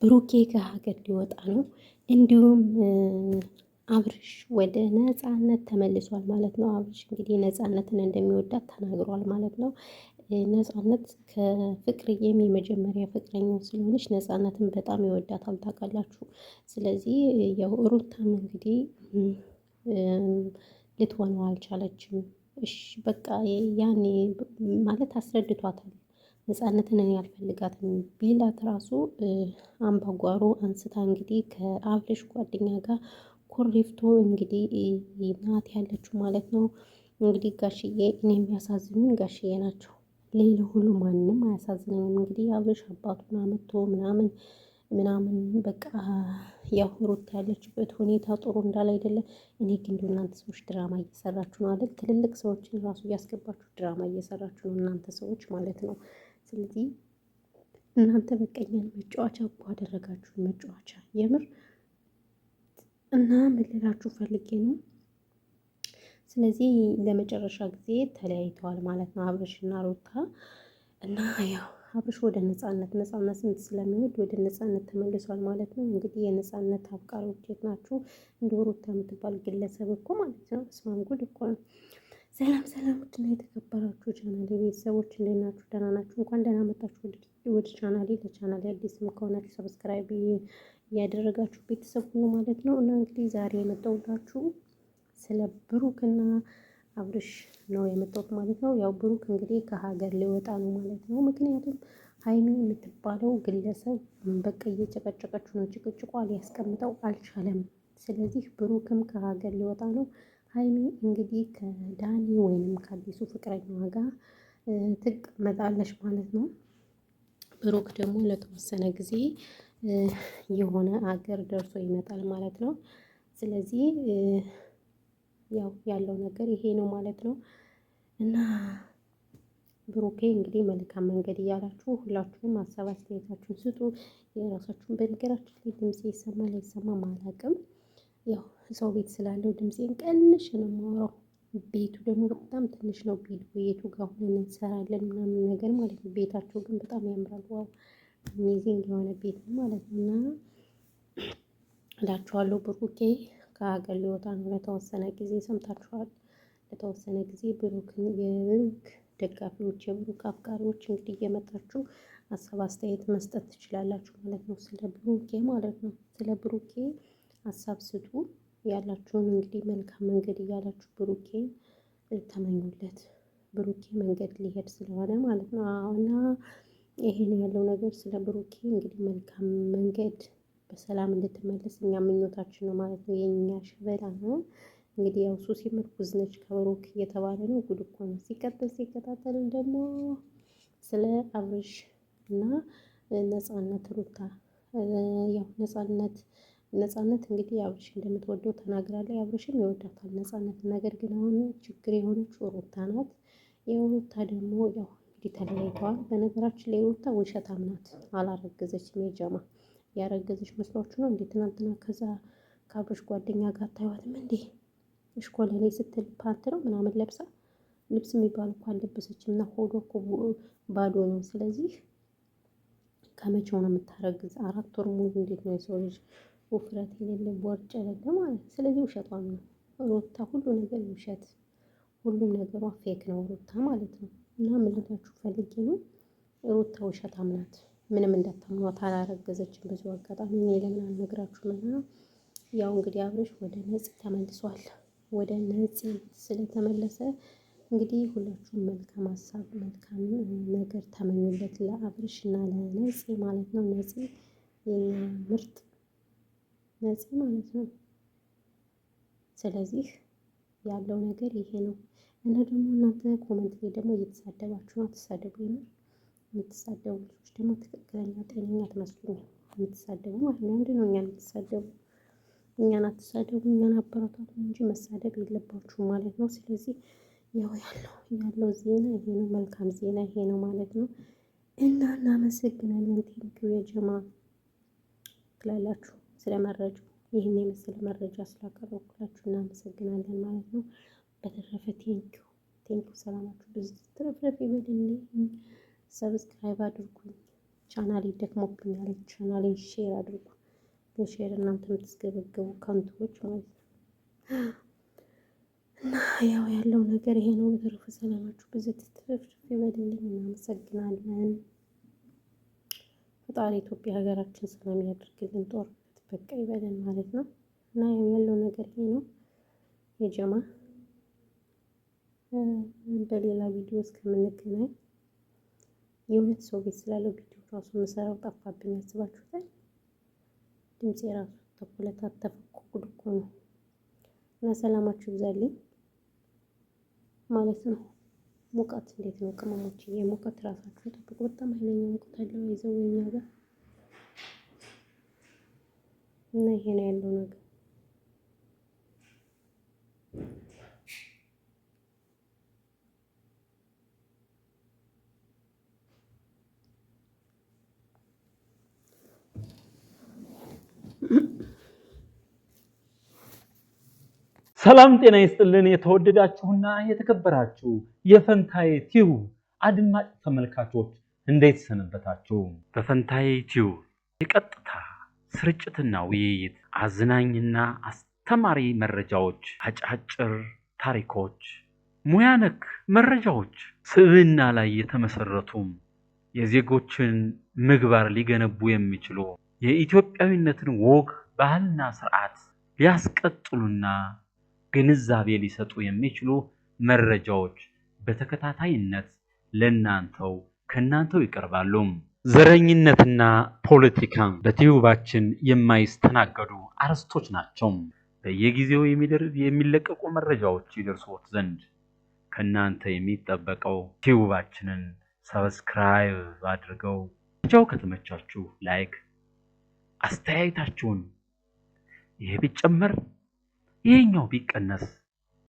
ብሩኬ ከሀገር ሊወጣ ነው። እንዲሁም አብርሽ ወደ ነፃነት ተመልሷል ማለት ነው። አብርሽ እንግዲህ ነፃነትን እንደሚወዳት ተናግሯል ማለት ነው። ነፃነት ከፍቅርዬም የመጀመሪያ ፍቅረኛው ስለሆነች ነፃነትን በጣም ይወዳታል ታውቃላችሁ። ስለዚህ ያው ሩታም እንግዲህ ልትሆነው አልቻለችም። እሺ በቃ ያኔ ማለት አስረድቷታል። ነፃነትን እኔ አልፈልጋትም ቢላት ራሱ አምባጓሮ አንስታ እንግዲህ ከአብርሽ ጓደኛ ጋር ኮሬፍቶ እንግዲህ ናት ያለችው ማለት ነው። እንግዲህ ጋሽዬ እኔ የሚያሳዝኑኝ ጋሽዬ ናቸው። ሌላ ሁሉ ማንም አያሳዝነኝም። እንግዲህ አብርሽ አባቱን አመጥቶ ምናምን ምናምን በቃ ያው ሩታ ያለችበት ሁኔታ ጥሩ እንዳለ አይደለም። እኔ ግን እንደው እናንተ ሰዎች ድራማ እየሰራችሁ ነው አይደል? ትልልቅ ሰዎችን ራሱ እያስገባችሁ ድራማ እየሰራችሁ ነው እናንተ ሰዎች ማለት ነው። ስለዚህ እናንተ በቀኛን መጫወቻ እኮ አደረጋችሁ መጫወቻ የምር እና ምን ልላችሁ ፈልጌ ነው። ስለዚህ ለመጨረሻ ጊዜ ተለያይተዋል ማለት ነው አብርሽና ሩታ እና ያው አብርሽ ወደ ነፃነት ስንት ስለሚወድ ወደ ነፃነት ተመልሷል ማለት ነው። እንግዲህ የነፃነት አፍቃሪዎች የት ናችሁ? እንደ ሩታ የምትባል ግለሰብ እኮ ማለት ነው። እስማም ጉድ እኮ ነው። ሰላም ሰላም፣ ውድና የተከበራችሁ ቻናሌ ቤተሰቦች እንዴት ናችሁ? ደህና ናችሁ? እንኳን ደህና መጣችሁ ወደ ቻናሌ። ለቻናሌ አዲስም ከሆናችሁ ሰብስክራይብ እያደረጋችሁ ቤተሰብ ሁኑ ማለት ነው። እና እንግዲህ ዛሬ የመጣሁላችሁ ስለ ብሩክና አብርሽ ነው የመጣሁት ማለት ነው። ያው ብሩክ እንግዲህ ከሀገር ሊወጣ ነው ማለት ነው። ምክንያቱም ሀይሚ የምትባለው ግለሰብ በቃ እየጨቀጨቀችው ነው። ጭቅጭቋ ሊያስቀምጠው አልቻለም። ስለዚህ ብሩክም ከሀገር ሊወጣ ነው። ሀይሚ እንግዲህ ከዳኒ ወይንም ከአዲሱ ፍቅረኛዋ ጋር ትቀመጣለች ማለት ነው። ብሩክ ደግሞ ለተወሰነ ጊዜ የሆነ አገር ደርሶ ይመጣል ማለት ነው። ስለዚህ ያው ያለው ነገር ይሄ ነው ማለት ነው። እና ብሩኬ እንግዲህ መልካም መንገድ እያላችሁ ሁላችሁም ሀሳብ አስተያየታችሁን ስጡ። የራሳችሁን በነገራችን ላይ ድምፄ ይሰማል አይሰማም አላውቅም። ያው ሰው ቤት ስላለው ድምፄን ቀንሽ ነው የማወራው። ቤቱ ደግሞ በጣም ትንሽ ነው። ቤቱ ጋር ሆነን እንሰራለን ምናምን ነገር ማለት ነው። ቤታቸው ግን በጣም ያምራል። ዋው አሜዚንግ የሆነ ቤት ነው ማለት ነው። እና እላችኋለሁ ብሩኬ ከሀገር ሊወጣ ነው ለተወሰነ ጊዜ። ሰምታችኋል። ለተወሰነ ጊዜ ብሩክን የብሩክ ደጋፊዎች የብሩክ አፍቃሪዎች እንግዲህ እየመጣችሁ ሀሳብ አስተያየት መስጠት ትችላላችሁ ማለት ነው። ስለ ብሩኬ ማለት ነው። ስለ ብሩኬ ሀሳብ ስጡ። ያላችሁን እንግዲህ መልካም መንገድ እያላችሁ ብሩኬ ተመኙለት። ብሩኬ መንገድ ሊሄድ ስለሆነ ማለት ነው። እና ይሄን ያለው ነገር ስለ ብሩኬ እንግዲህ መልካም መንገድ በሰላም እንድትመለስ እኛ ምኞታችን ነው ማለት ነው። የኛ ሸበላ ነው እንግዲህ ያው ሱሲ ምርኩዝ ነች ከብሩክ እየተባለ ነው። ጉድ እኮ ነው። ሲቀጣጠል ደግሞ ስለ አብርሽ እና ነፃነት ሩታ ያው ነፃነት እንግዲህ አብርሽ እንደምትወደው ተናግራለች። አብርሽም ይወዳታል ነፃነት። ነገር ግን አሁን ችግር የሆነችው ሩታ ናት። የሩታ ደግሞ ያው እንግዲህ ተለያይተዋል። በነገራችን ላይ ሩታ ውሸታም ናት። አላረገዘችም። የጀማ ያረገዘች መስሏችሁ ነው እንዴ? ትናንትና ከዛ ከአብርሽ ጓደኛ ጋር አታዩዋትም እንዴ? እሽኮለሌ ስትል ፓንት ነው ምናምን ለብሳ ልብስ የሚባል እኮ አልለበሰችም። እና ሆዷ እኮ ባዶ ነው። ስለዚህ ከመቼው ነው የምታረግዝ? 4 ወር ሙሉ እንዴት ነው የሰው ልጅ ውፍረት የሌለ ቦርጭ የሌለ ማለት ነው። ስለዚህ ውሸቷን ነው ሩታ። ሁሉ ነገር ውሸት፣ ሁሉም ነገሯ ፌክ ነው ሩታ ማለት ነው። እና ምን ልላችሁ ፈልጌ ነው ሩታ ውሸታም ናት። ምንም እንዳታምኗት። አላረገዘችም። ብዙ አጋጣሚ እኔ ለምን አልነግራችሁም? እና ያው እንግዲህ አብርሽ ወደ ነፂ ተመልሷል። ወደ ነፂ ስለተመለሰ እንግዲህ ሁላችሁም መልካም ሀሳብ መልካም ነገር ተመኙለት ለአብርሽ እና ለነፂ ማለት ነው። ነፂ የኛ ምርጥ ነፂ ማለት ነው። ስለዚህ ያለው ነገር ይሄ ነው። እና ደግሞ እናንተ ኮመንት ላይ ደግሞ እየተሳደባችሁ ነው። አትሳደቡ። የምር የምትሳደቡ ልጆች ደግሞ ትክክለኛ ጤነኛ አትመስሉኝም። የምትሳደቡ ማለት ነው። ምንድን ነው እኛን የምትሳደቡ? እኛን አትሳደቡ፣ እኛን አበረታቱ እንጂ መሳደብ የለባችሁም ማለት ነው። ስለዚህ ያው ያለው ዜና ይሄ ነው። መልካም ዜና ይሄ ነው ማለት ነው። እና እናመሰግናለን። ቴንኪው የጀማ ትላላችሁ ስለ መረጃው። ይህን የመሰለ መረጃ ስላቀረብኩላችሁ እናመሰግናለን ማለት ነው። በተረፈ ቴንኪው ሰላማችሁ ብዙ ትረፍረፍ ይበልልኝ። ሰብስክራይብ አድርጉኝ። ቻናሌ ደክሞብኛል። ቻናሌን ሼር አድርጉ። ሼር እናንተ የምትስገበገቡ ከንቶች ማለት ነው። እና ያው ያለው ነገር ይሄ ነው። በተረፈ ሰላማችሁ ብዙ ትትረፍ ይበልልኝ። እናመሰግናለን። ፈጣሪ ኢትዮጵያ ሀገራችን ሰላም ያድርግልን። ጦርነት በቃ ይበለን ማለት ነው። እና ያለው ነገር ይሄ ነው የጀማ። በሌላ ቪዲዮ እስከምንገናኝ የሁለት ሰው ቤት ስላለው ቪዲዮ ራሱ የምሰራው ጠፋብኝ። ያስባችሁታል። ድምፄ ራሱ ተኮለታተፈ እኮ ነው። እና ሰላማችሁ ይብዛልኝ ማለት ነው። ሙቀት እንዴት ነው ቅመሞች? የሙቀት ራሳችሁን ጠብቁ። በጣም ኃይለኛ ሙቀት አለው ይዘው እኛ ጋር እና ይሄ ነው ያለው ነገር። ሰላም ጤና ይስጥልን። የተወደዳችሁና የተከበራችሁ የፈንታዬ ቲዩብ አድማጭ ተመልካቾች እንዴት ሰነበታችሁ? በፈንታዬ ቲዩብ የቀጥታ ስርጭትና ውይይት፣ አዝናኝና አስተማሪ መረጃዎች፣ አጫጭር ታሪኮች፣ ሙያ ነክ መረጃዎች፣ ስብዕና ላይ የተመሰረቱ የዜጎችን ምግባር ሊገነቡ የሚችሉ የኢትዮጵያዊነትን ወግ ባህልና ስርዓት ሊያስቀጥሉና ግንዛቤ ሊሰጡ የሚችሉ መረጃዎች በተከታታይነት ለናንተው ከናንተው ይቀርባሉ። ዘረኝነትና ፖለቲካ በቲዩባችን የማይስተናገዱ አርዕስቶች ናቸው። በየጊዜው የሚለቀቁ መረጃዎች ይደርሶት ዘንድ ከናንተ የሚጠበቀው ቲዩባችንን ሰብስክራይብ አድርገው ቪዲዮው ከተመቻችሁ ላይክ፣ አስተያየታችሁን ይሄ ቢጨመር ይሄኛው ቢቀነስ